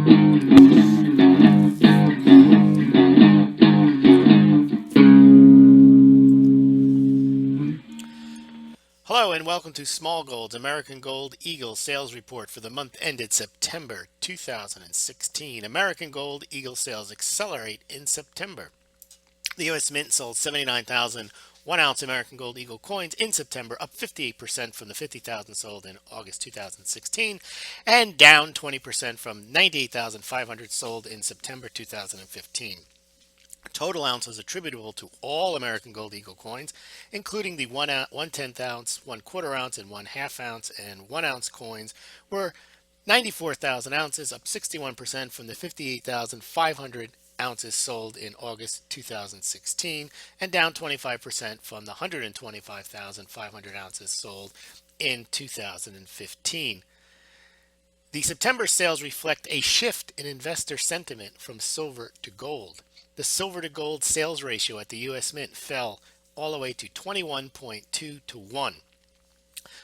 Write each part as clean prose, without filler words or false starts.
Hello and welcome to Smaulgld's American Gold Eagle Sales Report for the month ended September 2016. American Gold Eagle sales accelerate in September. The U.S. Mint sold 79,000 1-ounce American Gold Eagle coins in September, up 58% from the 50,000 sold in August 2016, and down 20% from 98,500 sold in September 2015. Total ounces attributable to all American Gold Eagle coins, including the 1/10 ounce, 1/4 ounce, and 1/2 ounce and 1-ounce coins, were 94,000 ounces, up 61% from the 58,500 ounces sold in August 2016, and down 25% from the 125,500 ounces sold in 2015. The September sales reflect a shift in investor sentiment from silver to gold. The silver to gold sales ratio at the U.S. Mint fell all the way to 21.2 to 1.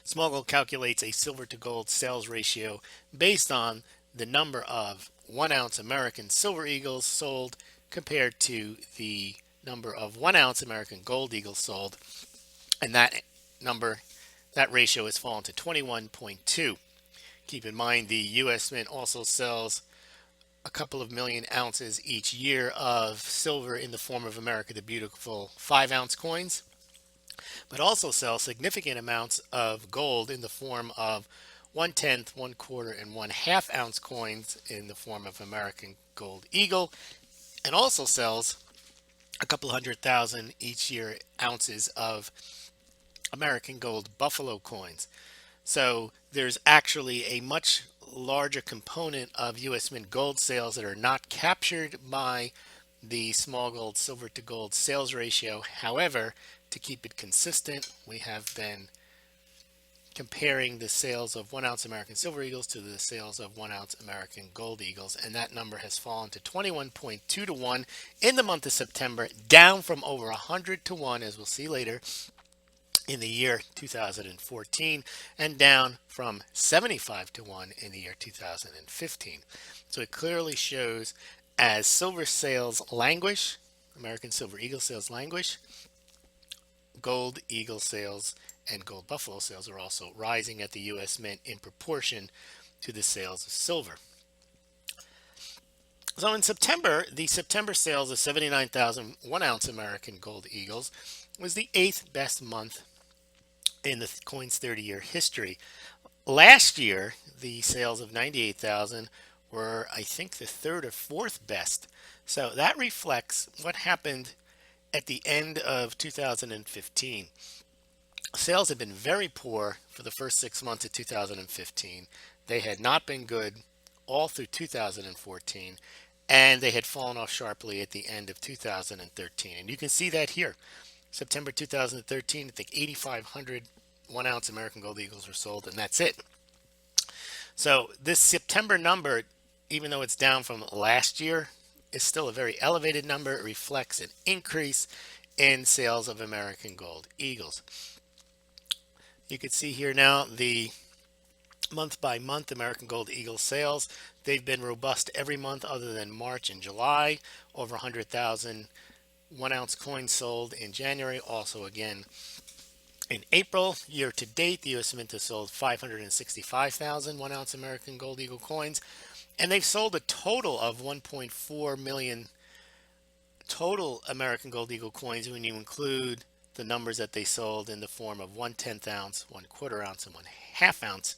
Smaulgld calculates a silver to gold sales ratio based on the number of 1-ounce American Silver Eagles sold compared to the number of 1-ounce American Gold Eagles sold, and that ratio has fallen to 21.2. Keep in mind the U.S. Mint also sells a couple of million ounces each year of silver in the form of America the Beautiful 5-ounce coins, but also sells significant amounts of gold in the form of 1/10, 1/4, and 1/2 ounce coins in the form of American Gold Eagle, and also sells a couple 100,000 each year ounces of American Gold Buffalo coins. So there's actually a much larger component of U.S. Mint gold sales that are not captured by the Smaulgld silver to gold sales ratio. However, to keep it consistent, we have been comparing the sales of 1-ounce American Silver Eagles to the sales of 1-ounce American Gold Eagles, and that number has fallen to 21.2 to 1 in the month of September, down from over 100 to 1, as we'll see later, in the year 2014, and down from 75 to 1 in the year 2015. So it clearly shows as silver sales languish, American Silver Eagle sales languish, Gold Eagle sales and Gold Buffalo sales are also rising at the U.S. Mint in proportion to the sales of silver. So in September, the September sales of 79,000 1-ounce American Gold Eagles was the 8th best month in the coin's 30-year history. Last year, the sales of 98,000 were, I think, the 3rd or 4th best. So that reflects what happened at the end of 2015. Sales had been very poor for the first 6 months of 2015. They had not been good all through 2014, and they had fallen off sharply at the end of 2013. And you can see that here. September 2013, I think 8,500 1-ounce American Gold Eagles were sold, and that's it. So this September number, even though it's down from last year, is still a very elevated number. It reflects an increase in sales of American Gold Eagles. You can see here now the month by month American Gold Eagle sales. They've been robust every month other than March and July. Over 100,000 1-ounce coins sold in January. Also again in April. Year to date, the U.S. Mint has sold 565,000 1-ounce American Gold Eagle coins, and they've sold a total of 1.4 million total American Gold Eagle coins when you include the numbers that they sold in the form of 1/10 ounce, 1/4 ounce, and 1/2 ounce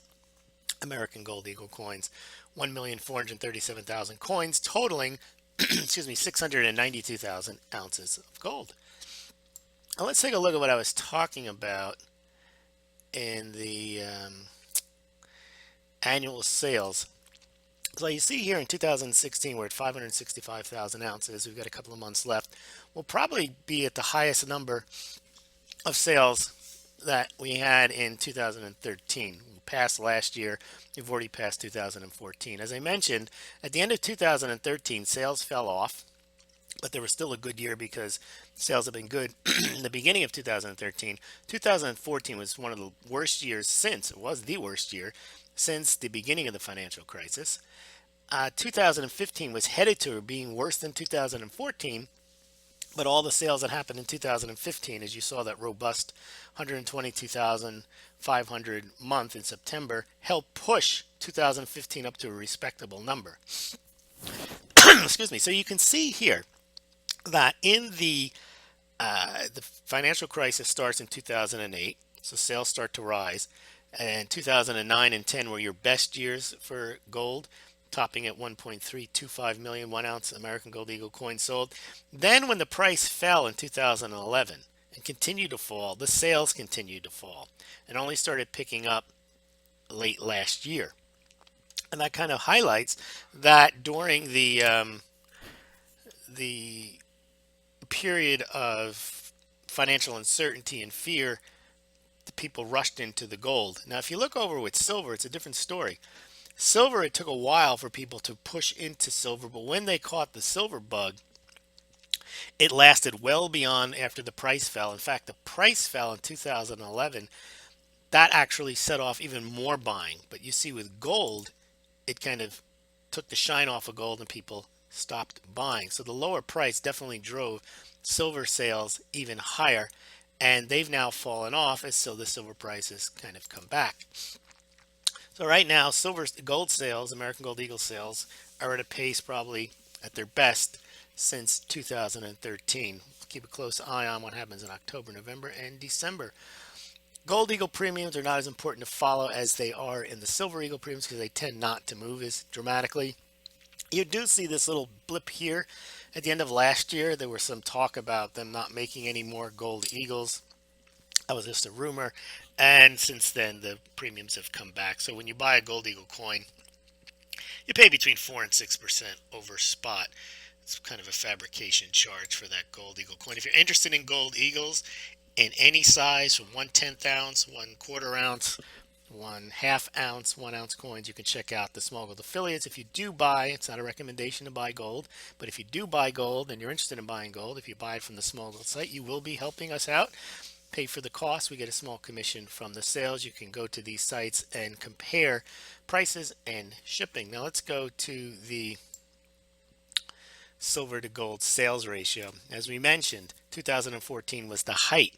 American Gold Eagle coins. 1,437,000 coins, totaling excuse me, 692,000 ounces of gold. Now let's take a look at what I was talking about in the annual sales. So you see here in 2016, we're at 565,000 ounces. We've got a couple of months left. We'll probably be at the highest number of sales that we had in 2013. We passed last year. We've already passed 2014. As I mentioned, at the end of 2013, sales fell off, but there was still a good year because sales have been good in the beginning of 2013. 2014 was one of the worst years since, it was the worst year since the beginning of the financial crisis. 2015 was headed to being worse than 2014, but all the sales that happened in 2015, as you saw that robust 122,500 month in September, helped push 2015 up to a respectable number. Excuse me. So you can see here that in the financial crisis starts in 2008, so sales start to rise, and 2009 and 10 were your best years for gold, topping at 1.325 million 1 ounce American Gold Eagle coins sold. Then when the price fell in 2011 and continued to fall, the sales continued to fall and only started picking up late last year. And that kind of highlights that during the period of financial uncertainty and fear, the people rushed into the gold. Now, if you look over with silver, it's a different story. Silver, it took a while for people to push into silver, but when they caught the silver bug, it lasted well beyond after the price fell. In fact, the price fell in 2011. That actually set off even more buying. But you see with gold, it kind of took the shine off of gold and people stopped buying. So the lower price definitely drove silver sales even higher, and they've now fallen off as so the silver prices kind of come back. So right now, gold sales, American Gold Eagle sales, are at a pace probably at their best since 2013. Keep a close eye on what happens in October, November, and December. Gold Eagle premiums are not as important to follow as they are in the Silver Eagle premiums because they tend not to move as dramatically. You do see this little blip here. At the end of last year, there was some talk about them not making any more Gold Eagles. That was just a rumor. And since then, the premiums have come back. So when you buy a Gold Eagle coin, you pay between 4 and 6% over spot. It's kind of a fabrication charge for that Gold Eagle coin. If you're interested in Gold Eagles in any size, from 1/10 ounce, 1/4 ounce, 1/2 ounce, 1 ounce coins, you can check out the Smaulgld affiliates. If you do buy, it's not a recommendation to buy gold, but if you do buy gold and you're interested in buying gold, if you buy it from the Smaulgld site, you will be helping us out. Pay for the cost. We get a small commission from the sales. You can go to these sites and compare prices and shipping. Now let's go to the silver to gold sales ratio. As we mentioned, 2014 was the height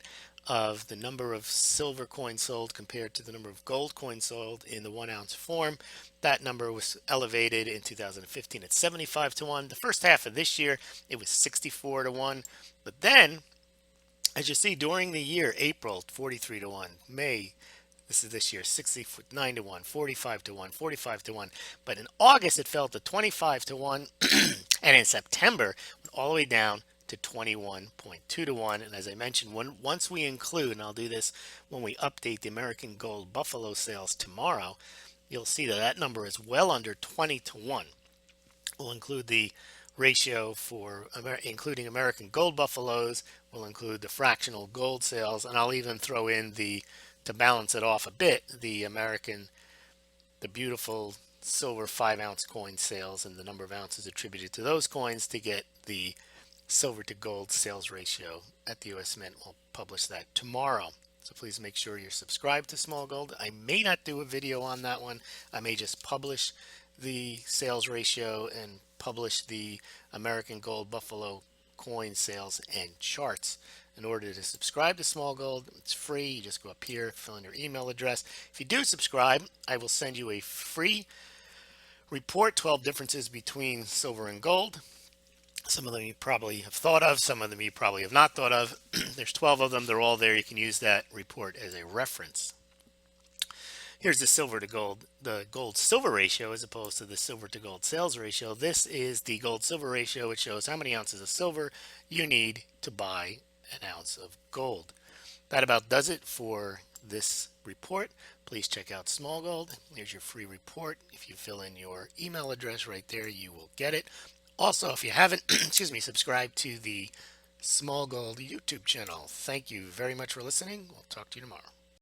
of the number of silver coins sold compared to the number of gold coins sold in the 1 ounce form. That number was elevated in 2015 at 75 to 1. The first half of this year, it was 64 to 1. But then, as you see, during the year, April, 43 to 1, May, this year, 69 to 1, 45 to 1, 45 to 1. But in August, it fell to 25 to 1. And in September, went all the way down to 21.2 to 1. And as I mentioned, once we include, and I'll do this when we update the American Gold Buffalo sales tomorrow, you'll see that that number is well under 20 to 1. We'll include the ratio for including American Gold Buffaloes. We'll include the fractional gold sales, and I'll even throw in to balance it off a bit, the beautiful silver 5 ounce coin sales and the number of ounces attributed to those coins to get the silver to gold sales ratio at the U.S. Mint. We'll publish that tomorrow. So please make sure you're subscribed to Smaulgld. I may not do a video on that one. I may just publish the sales ratio and publish the American Gold Buffalo coin sales and charts. In order to subscribe to Smaulgld, it's free. You just go up here, fill in your email address. If you do subscribe, I will send you a free report, 12 differences between silver and gold. Some of them you probably have thought of, some of them you probably have not thought of. There's 12 of them. They're all there. You can use that report as a reference. Here's the silver to gold, the gold silver ratio as opposed to the silver to gold sales ratio. This is the gold silver ratio. It shows how many ounces of silver you need to buy an ounce of gold. That about does it for this report. Please check out Smaulgld. Here's your free report. If you fill in your email address right there, you will get it. Also, if you haven't, excuse me, subscribe to the Smaulgld YouTube channel. Thank you very much for listening. We'll talk to you tomorrow.